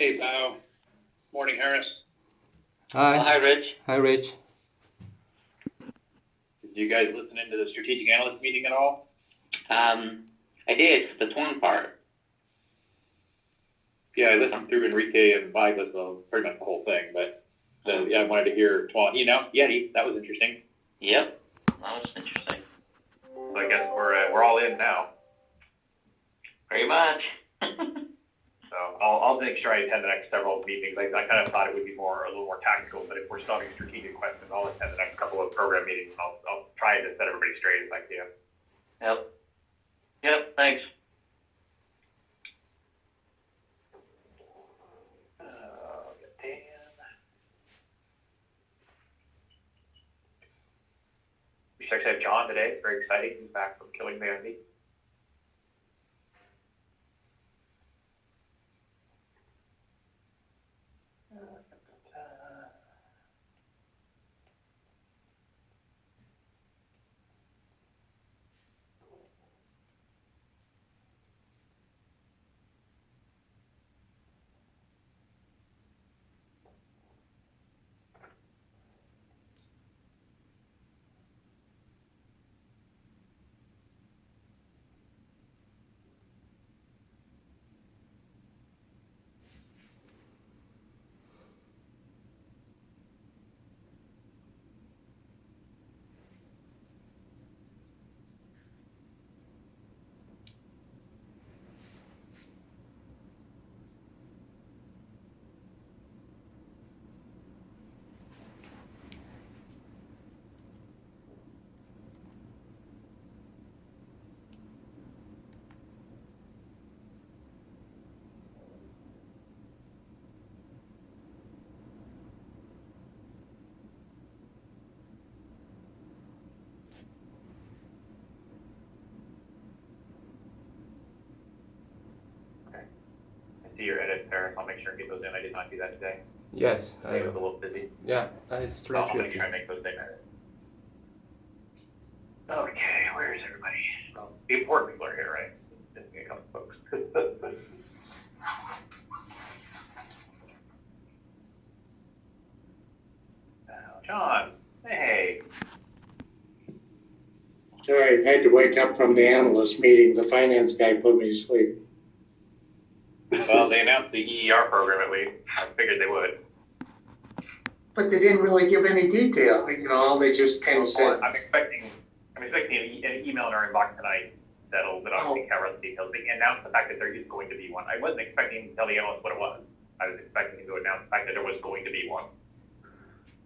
Hey, Bao. Morning, Harris. Hi. Hi, Rich. Hi, Rich. Did you guys listen into the strategic analyst meeting at all? I did, the Tuan part. Yeah, I listened through Enrique and Vigas, pretty much the whole thing, but I wanted to hear Tuan. Yeti, that was interesting. Yep, that was interesting. So I guess we're all in now. Pretty much. So I'll make sure I attend the next several meetings. I kind of thought it would be a little more tactical, but if we're solving strategic questions, I'll attend the next couple of program meetings. I'll try to set everybody straight if I can. Yep, thanks. Dan. We should actually have John today. It's very exciting. He's back from killing Vandy. I see your edits, Paris. I'll make sure and get those in. I did not do that today. Yes, I was a little busy. yeah, it's So straight I'll to make sure I make those in. Okay, where is everybody? Well, the important people are here, right? Just a couple folks. John, hey. Sorry, I had to wake up from the analyst meeting. The finance guy put me to sleep. Well, they announced the EER program at least. I figured they would. But they didn't really give any detail, they just kind of said, I'm expecting an email in our inbox tonight that'll obviously cover the details. They announced the fact that there is going to be one. I wasn't expecting to tell the analyst what it was. I was expecting to announce the fact that there was going to be one.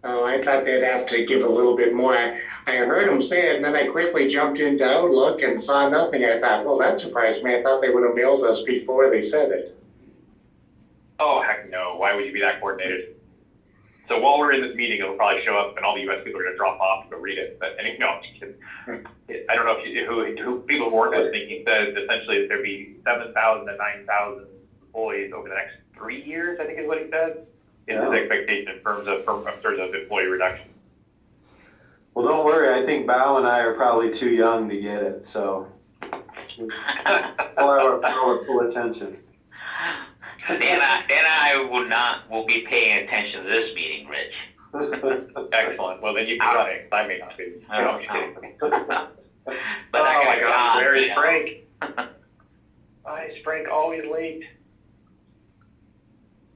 oh, I thought they'd have to give a little bit more. I heard them say it, and then I quickly jumped into Outlook and saw nothing. I thought, well, that surprised me. I thought they would have mailed us before they said it. Oh, heck no. Why would you be that coordinated? So while we're in this meeting, it'll probably show up and all the US people are going to drop off to go read it. But no, I don't know who people who weren't listening. He said essentially that there'd be 7,000 to 9,000 employees over the next 3 years, I think is what he said. Is his expectation in terms of employee reduction. Well, don't worry. I think Bao and I are probably too young to get it, so we'll have our full attention. Then I will be paying attention to this meeting, Rich. Excellent. Well, then you can run it. I may not be. No, I'm just kidding. But I got John. Where is Frank? Why is Frank always late?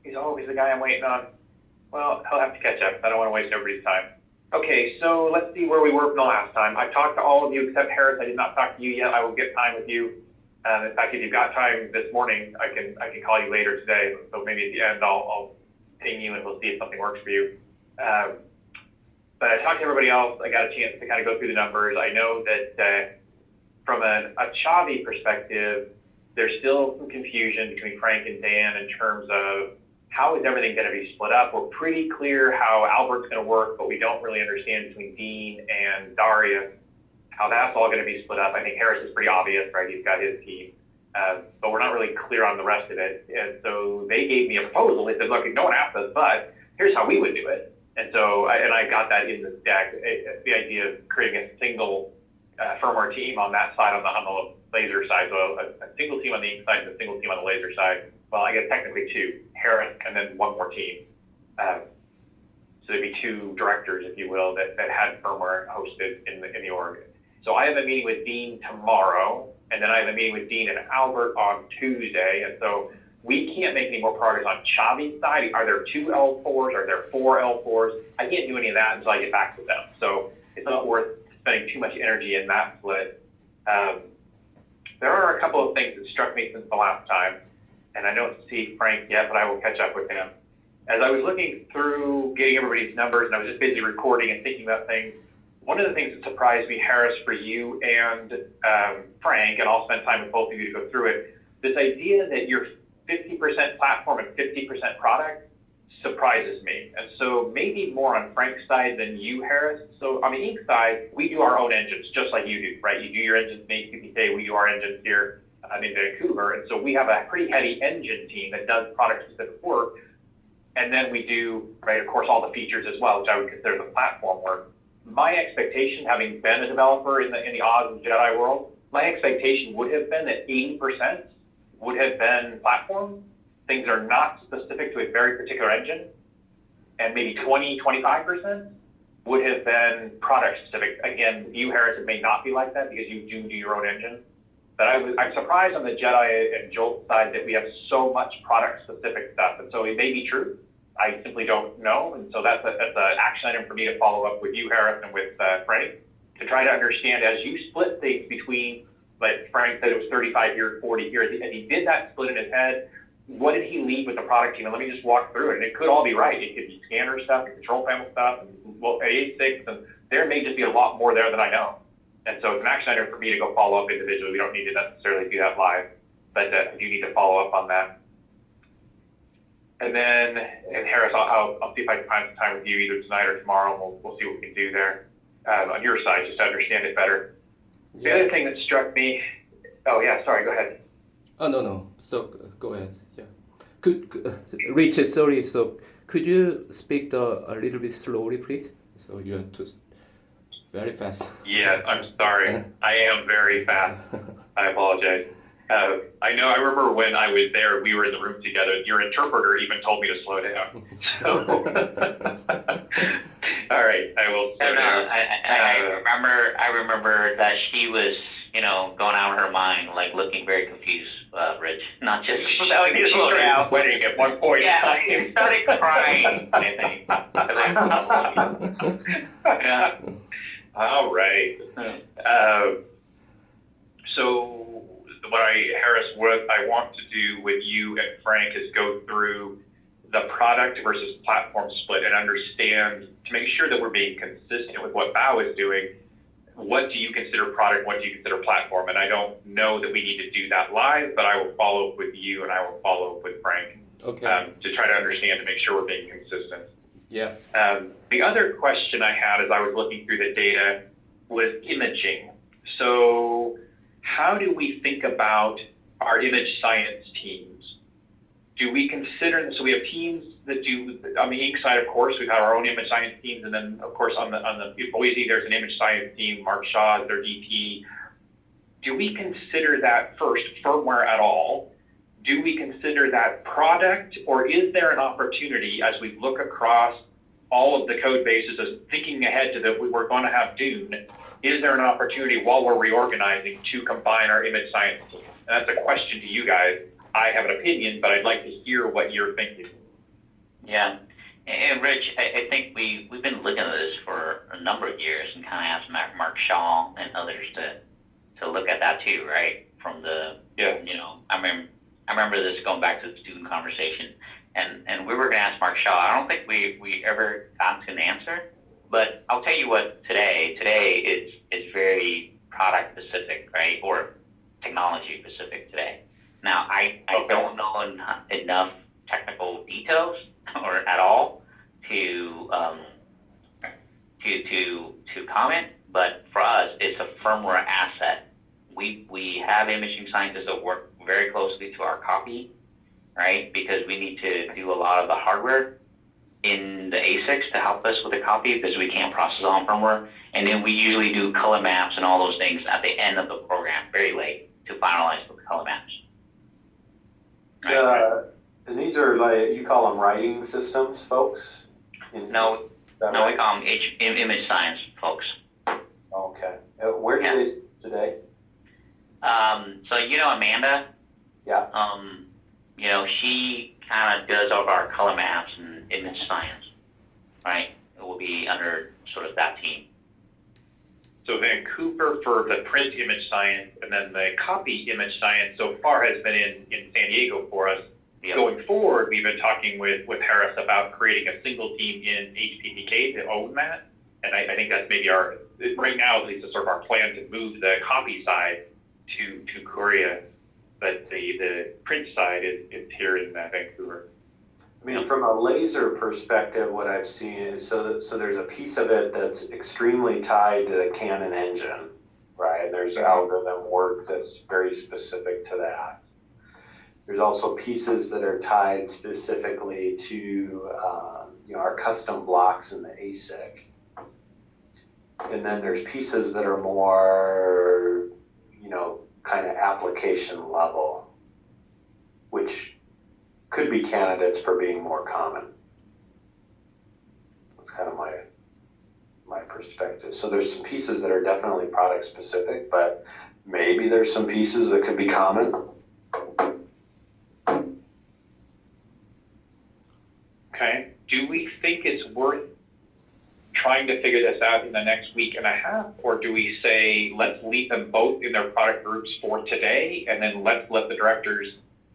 He's always the guy I'm waiting on. Well, he'll have to catch up. I don't want to waste everybody's time. Okay, so let's see where we were from the last time. I've talked to all of you except Harris. I did not talk to you yet. I will get time with you. In fact, if you've got time this morning, I can call you later today. So maybe at the end, I'll ping you and we'll see if something works for you. But I talked to everybody else. I got a chance to kind of go through the numbers. I know that from a Chavi perspective, there's still some confusion between Frank and Dan in terms of how is everything going to be split up. We're pretty clear how Albert's going to work, but we don't really understand between Dean and Daria how that's all going to be split up. I think Harris is pretty obvious, right? He's got his team, but we're not really clear on the rest of it. And so they gave me a proposal. They said, look, no one asked us, but here's how we would do it. And so, I got that in the deck, the idea of creating a single firmware team on that side, on the laser side, so a single team on the ink side and a single team on the laser side. Well, I guess technically two, Harris and then one more team. So there'd be two directors, if you will, that had firmware hosted in the org. So I have a meeting with Dean tomorrow, and then I have a meeting with Dean and Albert on Tuesday. And so we can't make any more progress on Chavi's side. Are there 2 L4s? Are there 4 L4s? I can't do any of that until I get back to them. So it's not worth spending too much energy in that split. There are a couple of things that struck me since the last time, and I don't see Frank yet, but I will catch up with him. As I was looking through getting everybody's numbers, and I was just busy recording and thinking about things, one of the things that surprised me, Harris, for you and Frank, and I'll spend time with both of you to go through it, this idea that you're 50% platform and 50% product surprises me. And so maybe more on Frank's side than you, Harris. So on the ink side, we do our own engines, just like you do, right? You do your engines in HPPK, we do our engines here in Vancouver. And so we have a pretty heavy engine team that does product-specific work. And then we do, right, of course, all the features as well, which I would consider the platform work. My expectation, having been a developer in the Oz and Jedi world, my expectation would have been that 80% would have been platform. Things are not specific to a very particular engine. And maybe 20-25% would have been product specific. Again, you, Harris, it may not be like that because you do your own engine. But I'm surprised on the Jedi and Jolt side that we have so much product specific stuff. And so it may be true. I simply don't know. And so that's an action item for me to follow up with you, Harris, and with Frank, to try to understand as you split things between, like Frank said, it was 35 here, 40 here. As he did that split in his head, what did he leave with the product team? And let me just walk through it. And it could all be right. It could be scanner stuff, and control panel stuff, and A86, and there may just be a lot more there than I know. And so it's an action item for me to go follow up individually. We don't need to necessarily do that live, but I do need to follow up on that. And then, and Harris, I'll see if I can find some time with you either tonight or tomorrow, and we'll see what we can do there on your side, just to understand it better. The other thing that struck me, oh yeah, sorry, go ahead. Oh, no. So go ahead. Yeah. Rich, sorry. So could you speak a little bit slowly, please? So you have to very fast. Yeah, I'm sorry. I am very fast. I apologize. I remember when I was there, we were in the room together. Your interpreter even told me to slow down. So, all right, I will slow down. I remember that she was, going out of her mind, like looking very confused, Rich. Not just telling me to slow down. Sweating at one point. Yeah, she started crying, I think. Yeah. All right. So what I want to do with you and Frank is go through the product versus platform split and understand, to make sure that we're being consistent with what Bao is doing, what do you consider product, what do you consider platform? And I don't know that we need to do that live, but I will follow up with you and I will follow up with Frank to try to understand, to make sure we're being consistent. Yeah. The other question I had as I was looking through the data was imaging. So how do we think about our image science teams? Do we consider, so we have teams that do, on the ink side, of course, we've got our own image science teams, and then of course on the Boise, there's an image science team, Mark Shaw is their DP. Do we consider that first firmware at all? Do we consider that product, or is there an opportunity as we look across all of the code bases, as thinking ahead to that we're going to have Dune, is there an opportunity while we're reorganizing to combine our image science team? And that's a question to you guys. I have an opinion, but I'd like to hear what you're thinking. Yeah, and Rich, I think we've been looking at this for a number of years and kind of asked Mark Shaw and others to look at that too, right? From the, I remember this going back to the student conversation, and we were going to ask Mark Shaw. I don't think we ever got to an answer, but I'll tell you what, today it's very product specific, right? Or technology specific today. Now, I don't know enough technical details or at all to comment, but for us, it's a firmware asset. We have imaging scientists that work very closely to our copy, right? Because we need to do a lot of the hardware in the ASICs to help us with the copy because we can't process all firmware. And then we usually do color maps and all those things at the end of the program, very late to finalize the color maps. Right? And these are like, you call them writing systems, folks? No, That no, we right? call them image science folks. Okay. Where do they sit today? So you know Amanda, Yeah. you know, she kind of does all of our color maps and image science, right? It will be under sort of that team. So Vancouver for the print image science, and then the copy image science so far has been in San Diego for us. Yep. Going forward, we've been talking with Harris about creating a single team in HPPK to own that. And I think that's maybe right now, at least it's sort of our plan to move the copy side to Korea. But the print side is here in Vancouver. I mean, from a laser perspective, what I've seen is so there's a piece of it that's extremely tied to the Canon engine, right? And there's algorithm work that's very specific to that. There's also pieces that are tied specifically to you know, our custom blocks in the ASIC. And then there's pieces that are more, you know, kind of application level, which could be candidates for being more common. That's kind of my perspective. So there's some pieces that are definitely product specific, but maybe there's some pieces that could be common. Okay. Do we think it's worth trying to figure this out in the next week and a half, or do we say let's leave them both in their product groups for today, and then let's let the directors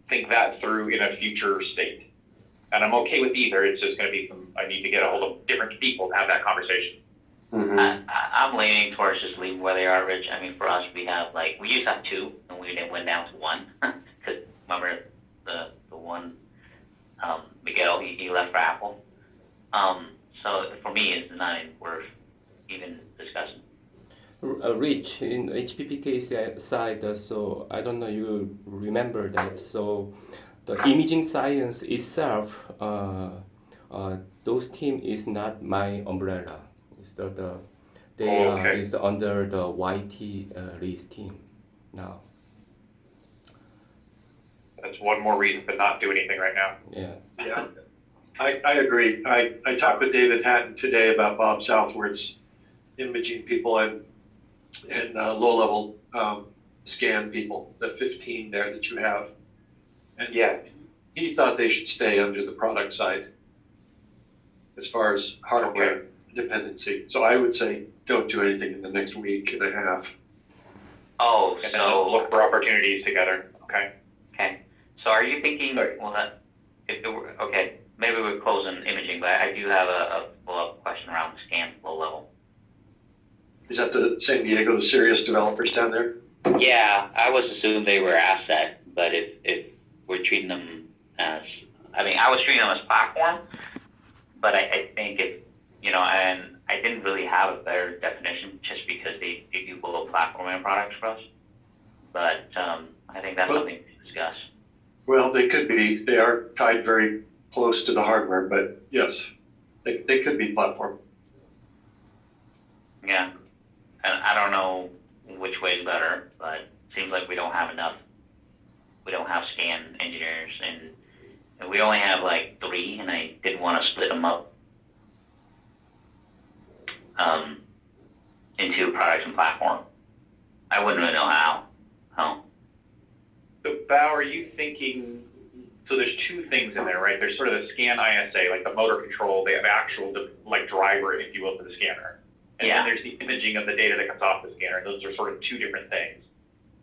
think that through in a future state? And I'm okay with either. It's just going to be I need to get a hold of different people to have that conversation. Mm-hmm. I'm leaning towards just leaving where they are, Rich. I mean, for us, we used to have two, and we then went down to one. Because remember the one, Miguel, he left for Apple. So for me, it's not even worth even discussing. Rich, in HPPK side, so I don't know you remember that. So the imaging science itself, those team is not my umbrella. It's is under the YT Lee's team now. That's one more reason to not do anything right now. Yeah. Yeah, I agree. I talked with David Hatton today about Bob Southward's imaging people and low-level scan people, the 15 there that you have. And Yeah. he thought they should stay under the product side as far as hardware dependency. So I would say don't do anything in the next week and a half. Oh, And then let's look for opportunities together. Okay. okay. So are you thinking, Sorry. okay, maybe we're closing imaging, but I do have a follow-up question around the scan low level. Is that the San Diego, the Sirius developers down there? Yeah, I was assuming they were asset, but if we're treating them as, I was treating them as platform, but I think and I didn't really have a better definition just because they do below platform end products for us. But I think that's something to discuss. Well, they could be. They are tied very close to the hardware, but yes, they could be platform. Yeah, and I don't know which way is better, but it seems like we don't have enough. We don't have scan engineers, and we only have like 3, and I didn't want to split them up into products and platform. I wouldn't really know how. So Bao, are you thinking, so there's 2 things in there, right? There's sort of the scan ISA, like the motor control, the actual like driver, if you will, for the scanner. And Yeah. then there's the imaging of the data that comes off the scanner. Those are sort of 2 different things.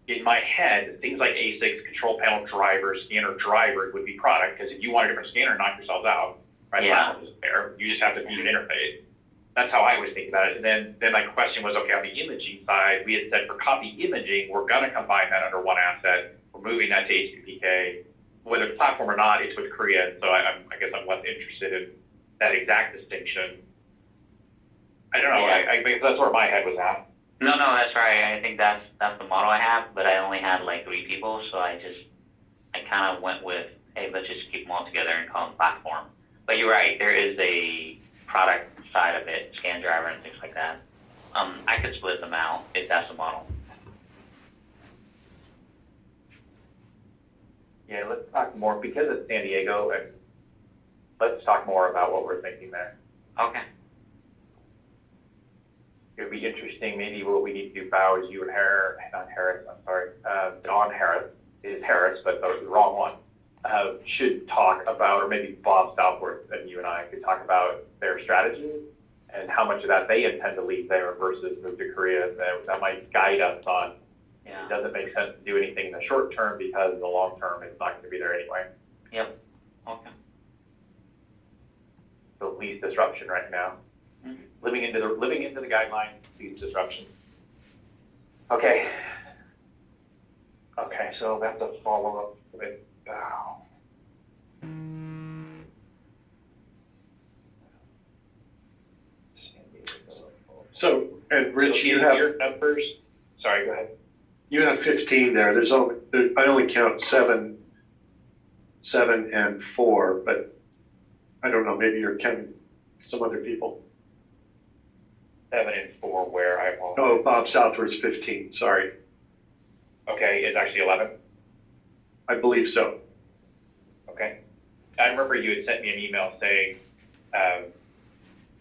In my head, things like ASICs, control panel drivers, scanner drivers would be product, because if you want a different scanner, knock yourselves out, right? Yeah. Platform isn't there. You just have to use an interface. That's how I was thinking about it. And then my question was, okay, on the imaging side, we had said for copy imaging, we're going to combine that under one asset. We're moving that to HPPK. Whether it's platform or not, it's with Korea. So I guess I'm less interested in that exact distinction. I don't know. Yeah. I think that's where my head was at. No, that's right. I think that's the model I have, but I only had like 3 people, so I kind of went with, hey, let's just keep them all together and call them platform. But you're right, there is a product side of it, scan driver and things like that. I could split them out if that's the model. Yeah, let's talk more, because it's San Diego, and let's talk more about what we're thinking there. Okay. It would be interesting, maybe what we need to do, Bao, is you and Don Harris, is Harris, but the wrong one, should talk about, or maybe Bob Southworth and you and I could talk about their strategy and how much of that they intend to leave there versus move to Korea. That might guide us on, Yeah. it doesn't make sense to do anything in the short term because in the long term, it's not going to be there anyway. Yep. Okay. So least disruption right now. Mhm. Living into the guidelines, least disruption. Okay. Okay, so that's a follow-up with Bao. So, and Rich, So you have, your numbers, sorry, go ahead. you have 15 there. I only count seven and 4, but I don't know, maybe you're counting some other people. 7 and 4 where I apologize. Oh, Bob Southworth's 15, sorry. Okay, it's actually 11. I believe so. Okay. I remember you had sent me an email saying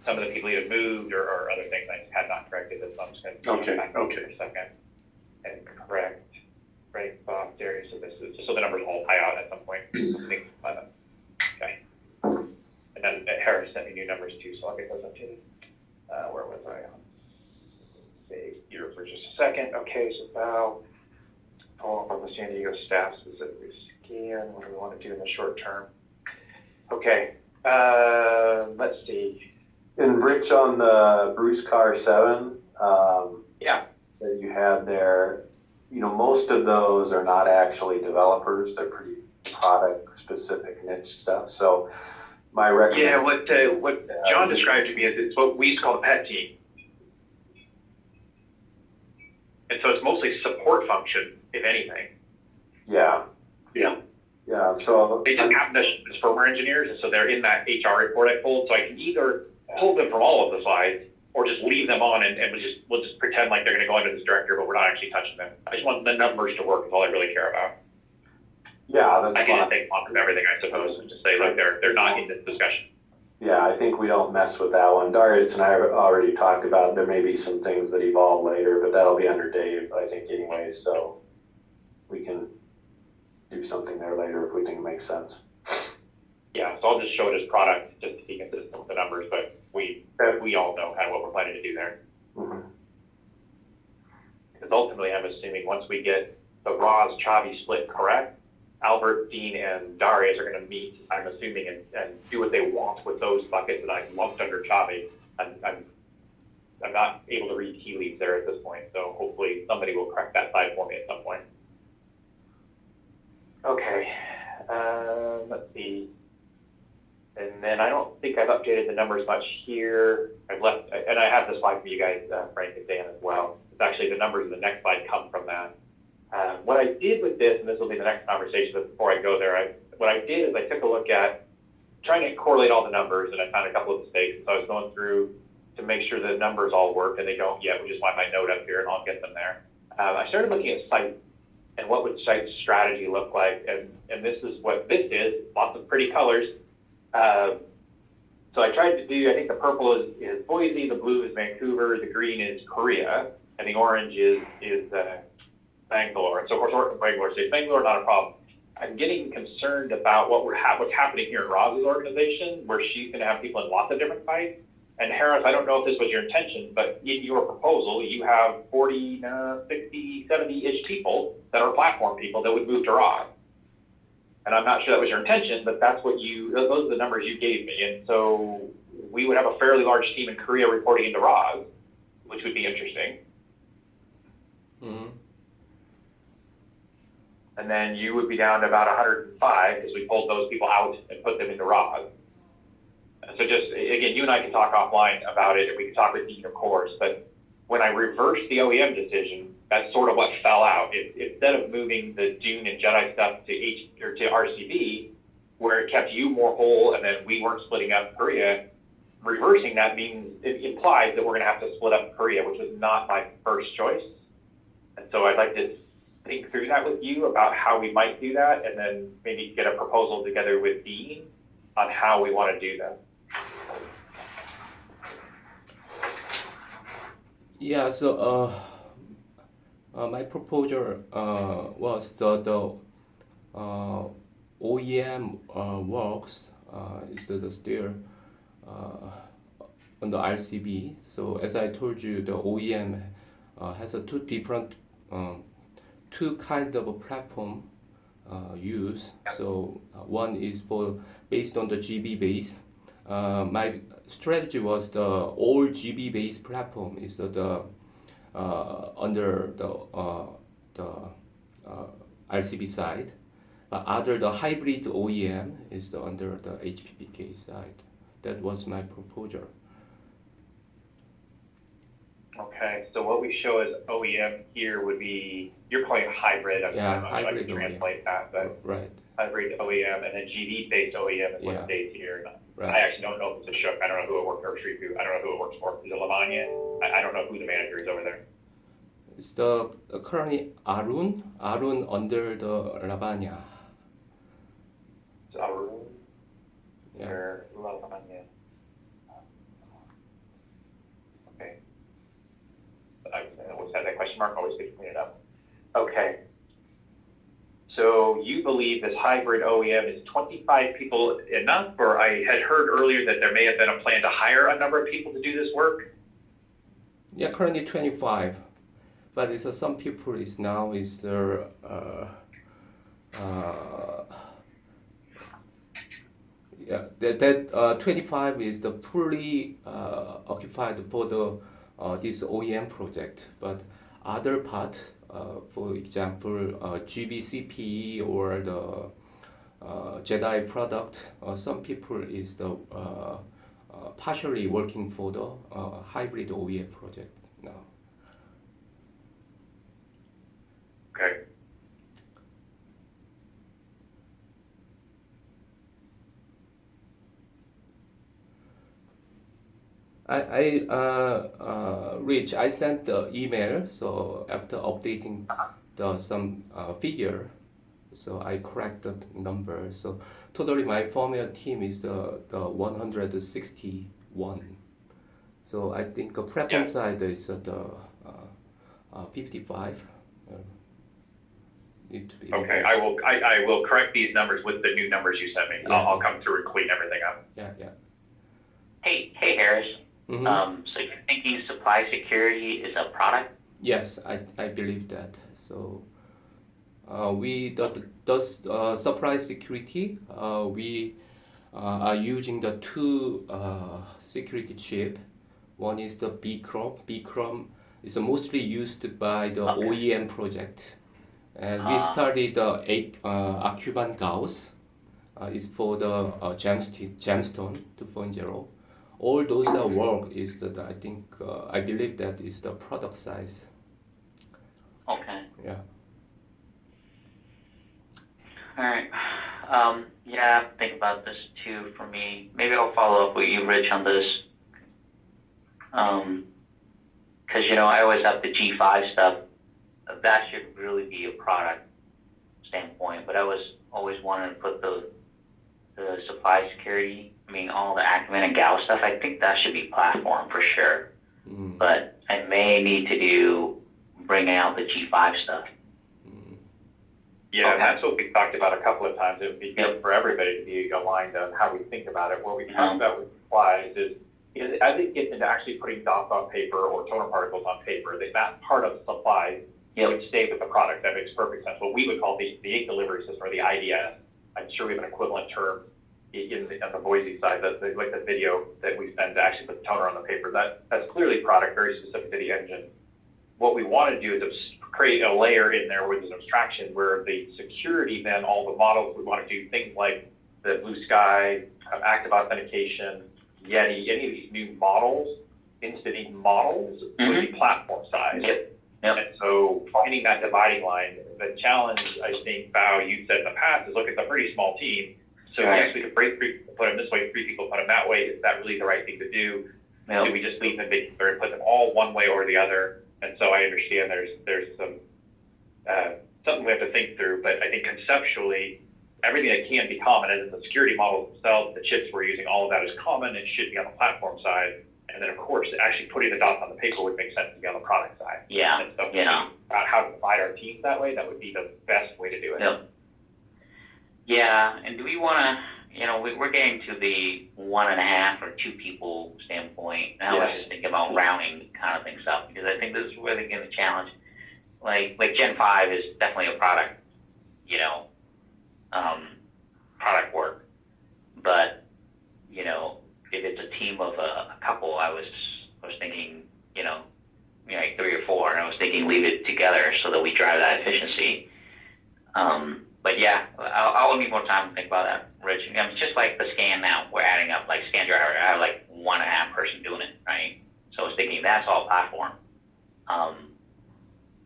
some of the people either moved or other things. I had not corrected this, so I'm just going to Okay, back okay. for a second and correct. Right, Bob, Darius, so this is just so the numbers all tie out at some point. Okay. And then Harris sent me new numbers too, so I'll get those updated. Where was I on? Save here for just a second. Okay, so now follow up on the San Diego staff specifically scan. What do we want to do in the short term? Okay, let's see. And Rich, on the Bruce Car 7, Yeah, that you had there, most of those are not actually developers. They're pretty product-specific niche stuff. So my yeah. recommendation. What John described to me is it's what we used to call the pet team, and so it's mostly support function, if anything. Yeah. Yeah. Yeah, so. They just happen to as firmware engineers, and so they're in that HR report I pulled. So I can either pull them from all of the slides, or just leave them on, and we'll just pretend like they're going to go into this director, but we're not actually touching them. I just want the numbers to work. Is all I really care about. Yeah, that's I can just fine. take one from everything, I suppose, and just say, look, they're not in this discussion. Yeah, I think we don't mess with that one. Darius and I already talked about, there may be some things that evolve later, but that'll be under Dave, I think anyway, so we can do something there later if we think it makes sense. Yeah, so I'll just show it as product just to be consistent with the numbers, but we all know kind of what we're planning to do there. Mhm. Because ultimately, I'm assuming once we get the Roz Chavi split correct, Albert, Dean, and Darius are going to meet, I'm assuming, and do what they want with those buckets that I've lumped under Chavi. I'm not able to read tea leaves there at this point, so hopefully somebody will correct that side for me at some point. Okay, let's see. And then I don't think I've updated the numbers much here. I've left, and I have the slide for you guys, Frank and Dan as well. It's actually the numbers in the next slide come from that. What I did with this, and this will be the next conversation, but before I go there, what I did is I took a look at trying to correlate all the numbers, and I found a couple of mistakes. So I was going through to make sure the numbers all work, and they don't yet, which is why my note up here, and I'll get them there. I started looking at site and what would site strategy look like, and this is what this is, lots of pretty colors. So I tried to do, I think the purple is Boise, the blue is Vancouver, the green is Korea, and the orange is Bangalore. And so of course, Bangalore stays Bangalore, not a problem. I'm getting concerned about what's happening here in Roz's organization, where she's going to have people in lots of different sites. And Harris, I don't know if this was your intention, but in your proposal, you have 40, 60, 70-ish people that are platform people that would move to Roz. And I'm not sure that was your intention, but that's what those are the numbers you gave me. And so we would have a fairly large team in Korea reporting into Roz, which would be interesting. Mm-hmm. And then you would be down to about 105 because we pulled those people out and put them into Roz. And so just, again, you and I can talk offline about it, and we can talk with Dean, of course, but when I reversed the OEM decision, that's sort of what fell out. Instead of moving the Dune and Jedi stuff to RCB, where it kept you more whole and then we weren't splitting up Korea, reversing that means it implies that we're going to have to split up Korea, which was not my first choice. And so I'd like to think through that with you about how we might do that, and then maybe get a proposal together with Dean on how we want to do that. Yeah, so my proposal was the OEM works is the still on the RCB. So as I told you, the OEM has a two kind of a platform use. So one is for based on the GB base. My strategy was the all GB based platform is the under the RCB side. Other the hybrid OEM is under the HPPK side. That was my proposal. Okay, so what we show as OEM here would be, you're calling it hybrid. I Yeah, don't know how hybrid to translate that, but Right. hybrid OEM, and then GV-based OEM is what Yeah. stays here. I Right. actually don't know if it's a Shook. I don't know who it works for, Shriku. I don't know who it works for. Is it Lavanya? I don't know who the manager is over there. It's the currently Arun under the Lavanya. It's Arun Yeah. or Lavanya. Okay. I always had that question mark, always get to clean it up. Okay. So you believe this hybrid OEM is 25 people enough, or I had heard earlier that there may have been a plan to hire a number of people to do this work? Yeah, currently 25, but it's some people is now is the yeah that 25 is the fully occupied for the this OEM project, but other part, for example, GBCP or the Jedi product, some people is the partially working for the hybrid OEM project now. Okay. Rich, I sent the email, so after updating the some figure, so I corrected number. So totally my formula team is the 161. So I think the platform Yeah. side is the 55. Need to be Okay, reduced. I will correct these numbers with the new numbers you sent me. Yeah. I'll come through and clean everything up. Yeah, yeah. Hey, Harris. Mhm. So you're thinking supply security is a product? Yes, I believe that. So we the supply security we are using the two security chip. One is the Bcrom. Bcrom is mostly used by the Okay. OEM project, and we studied the Acuban Gauss. Is for the Gemstone 2.0. All those work is that I think I believe that is the product size. Okay. Yeah. All right. Yeah, think about this too for me. Maybe I'll follow up with you, Rich, on this. Because, I always have the G5 stuff. That should really be a product standpoint, but I was always wanting to put the supply security, all the Acumen and Gauss stuff, I think that should be platform for sure. Mm. But I may need to bring out the G5 stuff. Yeah, and Okay. that's what we talked about a couple of times. It would be good for everybody to be aligned on how we think about it. What we talked about with supplies is as it gets into actually putting dots on paper or toner particles on paper, that part of supplies would stay with the product. That makes perfect sense. What we would call the ink delivery system or the IDS. I'm sure we have an equivalent term on the Boise side, like the video that we send to actually put the toner on the paper. That's clearly product, very specific to the engine. What we want to do is create a layer in there where there's an abstraction where the security, then all the models, we want to do things like the Blue Sky, active authentication, Yeti, any of these new models, instant models would be platform size. Yep. And so finding that dividing line, the challenge, I think, Bao, you said in the past, is look, it's a pretty small team. So Right. yes, we could break 3 people, put them this way, 3 people put them that way. Is that really the right thing to do? Yep. Do we just leave them big or put them all one way or the other? And so I understand there's some something we have to think through, but I think conceptually, everything that can be common, as in the security models themselves, the chips we're using, all of that is common and should be on the platform side. And then, of course, actually putting the dots on the paper would make sense to be on the product side. Yeah, And so yeah. about how to divide our teams that way, that would be the best way to do it. Yep. Yeah, and do we want to, we're getting to the 1.5 or 2 people standpoint. Now Yes. let's just think about rounding kind of things up, because I think this is where they get the challenge. Like Gen 5 is definitely a product, product work. But, if it's a team of a couple, I was thinking, like 3 or 4, and I was thinking leave it together so that we drive that efficiency. But yeah, I'll need more time to think about that, Rich. It's just like the scan now. We're adding up like scan driver. I have like 1.5 person doing it, right? So I was thinking that's all platform.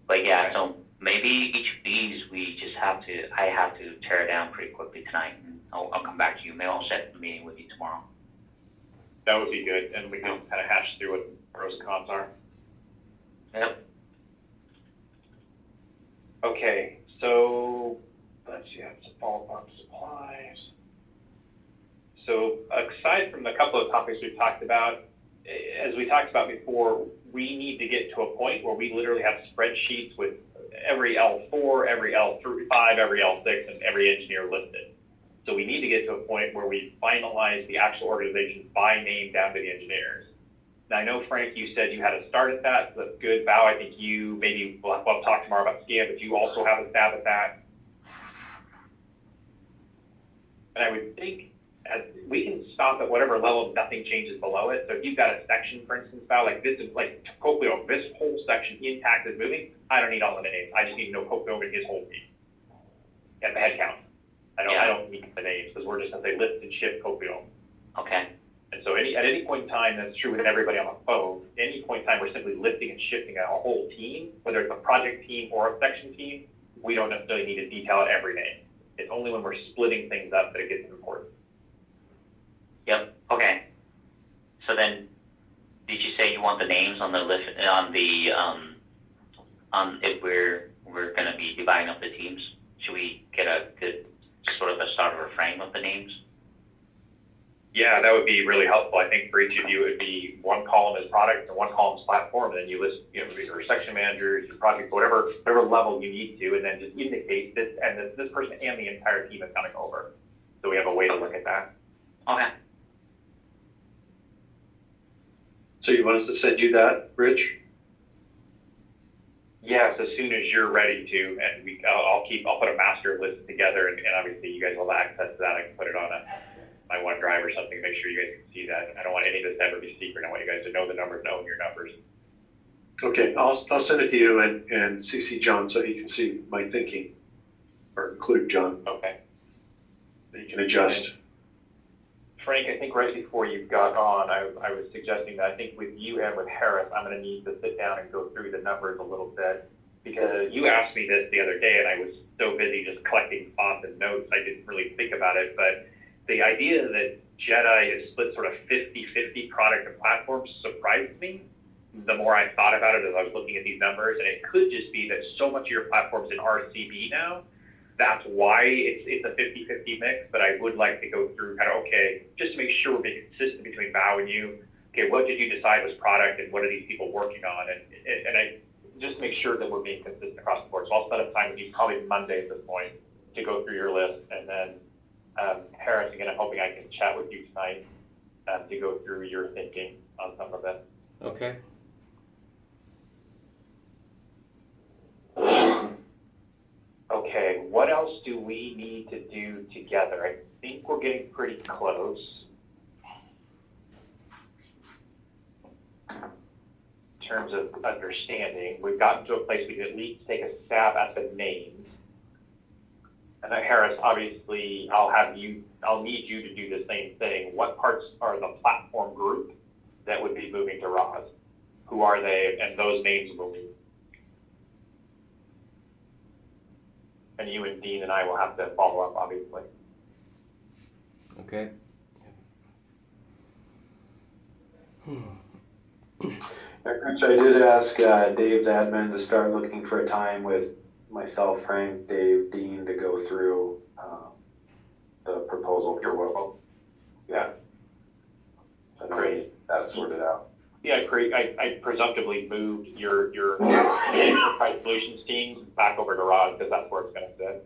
But yeah, so maybe each of these I have to tear it down pretty quickly tonight, and I'll come back to you. Maybe I'll set the meeting with you tomorrow. That would be good, and we can kind of hash through what pros and cons are. Yep. Okay, so let's see, I have some follow-up supplies. So aside from the couple of topics we've talked about, as we talked about before, we need to get to a point where we literally have spreadsheets with every L4, every L5, every L6, and every engineer listed. So we need to get to a point where we finalize the actual organization by name down to the engineers. Now, I know, Frank, you said you had a start at that, so that's good. Val, I think we'll talk tomorrow about SCAN, but you also have a stab at that. And I would think we can stop at whatever level nothing changes below it. So if you've got a section, for instance, Val, like this is like Coplio, this whole section intact is moving, I don't need all the names. I just need to know Coplio and his whole team. And the head count. I don't need the names, because we're just going to say lift and shift Coplio. Okay. And so at any point in time, that's true with everybody on the phone, any point in time we're simply lifting and shifting a whole team, whether it's a project team or a section team, we don't necessarily need to detail out every name. It's only when we're splitting things up that it gets important. Yep. Okay. So then, did you say you want the names on the list, on if we're going to be dividing up the teams? Should we get a good sort of a start or a frame of the names? Yeah, that would be really helpful. I think for each of you, it would be one column is product and one column is platform, and then you list, your section managers, your project, whatever level you need to, and then just indicate this and this person and the entire team is coming over. So we have a way to look at that. Okay. So you want us to send you that, Rich? Yes, as soon as you're ready to, and I'll put a master list together, and obviously you guys will have access to that. I can put it on my OneDrive or something to make sure you guys can see that. I don't want any of this to ever be secret. I want you guys to know the numbers, know your numbers. Okay, I'll send it to you and CC John so he can see my thinking, or include John. Okay. He can adjust. Frank, I think right before you got on, I was suggesting that I think with you and with Harris, I'm going to need to sit down and go through the numbers a little bit, because you asked me this the other day and I was so busy just collecting thoughts and notes, I didn't really think about it. But the idea that Jedi is split sort of 50-50 product and platform surprised me the more I thought about it as I was looking at these numbers. And it could just be that so much of your platform's in RCB now. That's why it's a 50-50 mix, but I would like to go through kind of, okay, just to make sure we're being consistent between Val and you. Okay, what did you decide was product and what are these people working on? And I just make sure that we're being consistent across the board. So I'll set up time with you probably Monday at this point to go through your list. And then Harris, again, I'm hoping I can chat with you tonight to go through your thinking on some of it. Okay. Okay, what else do we need to do together? I think we're getting pretty close. In terms of understanding, we've gotten to a place we can at least take a stab at the names. And then Harris, obviously, I'll need you to do the same thing. What parts are the platform group that would be moving to Roz? Who are they? And those names will be. And you and Dean and I will have to follow up, obviously. Okay. Rich, I did ask Dave's admin to start looking for a time with myself, Frank, Dave, Dean to go through, the proposal for what, yeah. So now we Great. need that sorted out. Yeah, great. I presumptively moved your enterprise solutions team back over to Rod because that's where it's gonna sit.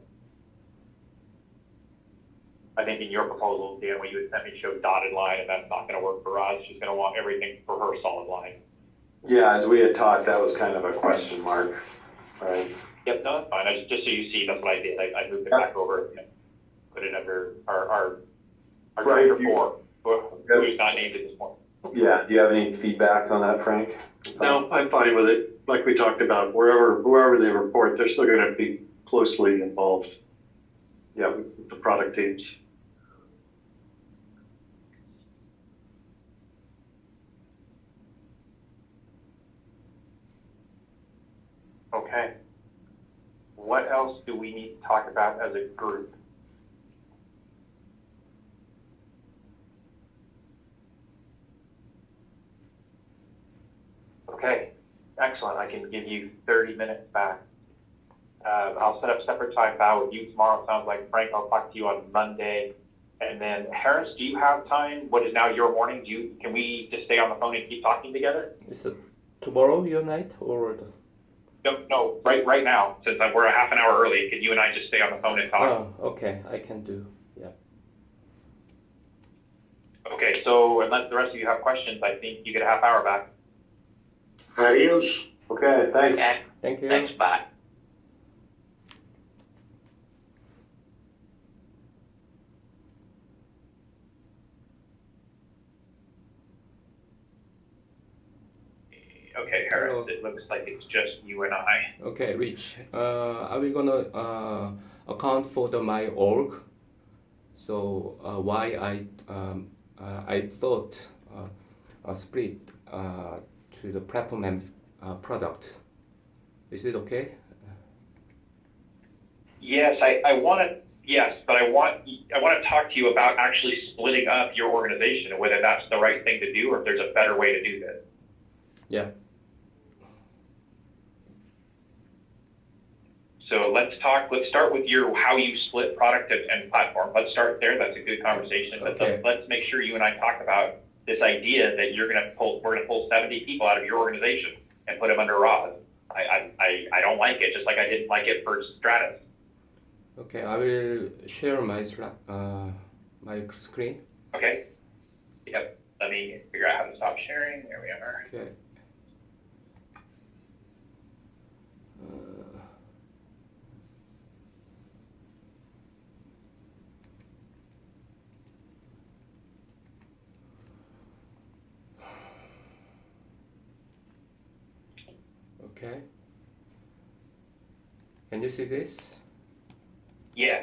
I think in your proposal, Dan, what you had sent me showed dotted line, and that's not gonna work for Rod. She's gonna want everything for her solid line. Yeah, as we had talked, that was kind of a question mark, right? Yep, no, that's fine. Just so you see, that's what I did. I moved it Yep. back over and put it under our Right, director you- four, who's not named at this point. Yeah, do you have any feedback on that, Frank? No, I'm fine with it. Like we talked about, whoever they report, they're still gonna be closely involved. Yeah. With the product teams. Okay. What else do we need to talk about as a group? Okay, excellent. I can give you 30 minutes back. I'll set up separate time file with you tomorrow. It sounds like, Frank, I'll talk to you on Monday. And then Harris, do you have time? What is now your morning? Can we just stay on the phone and keep talking together? Is it tomorrow your night or No, right now, since we're a half an hour early, can you and I just stay on the phone and talk? Oh, okay, I can do. Yeah. Okay, so unless the rest of you have questions, I think you get a half hour back. Adios. Okay, thanks. Okay, Thank you. thanks, bye. Okay, Harris, Hello. it looks like it's just you and I. Okay, Rich. Are we gonna account for my org? So why I thought split to the platform and product. Is it okay? Yes, but I want to talk to you about actually splitting up your organization and whether that's the right thing to do or if there's a better way to do this. Yeah. So let's start with how you split product and platform. Let's start there. That's a good conversation. But Okay. let's make sure you and I talk about this idea that we're going to pull 70 people out of your organization and put them under Roz. I don't like it, just like I didn't like it for Stratus. Okay, I will share my my screen. Okay. Yep. Let me figure out how to stop sharing. There we are. Okay. Okay. Can you see this? Yeah.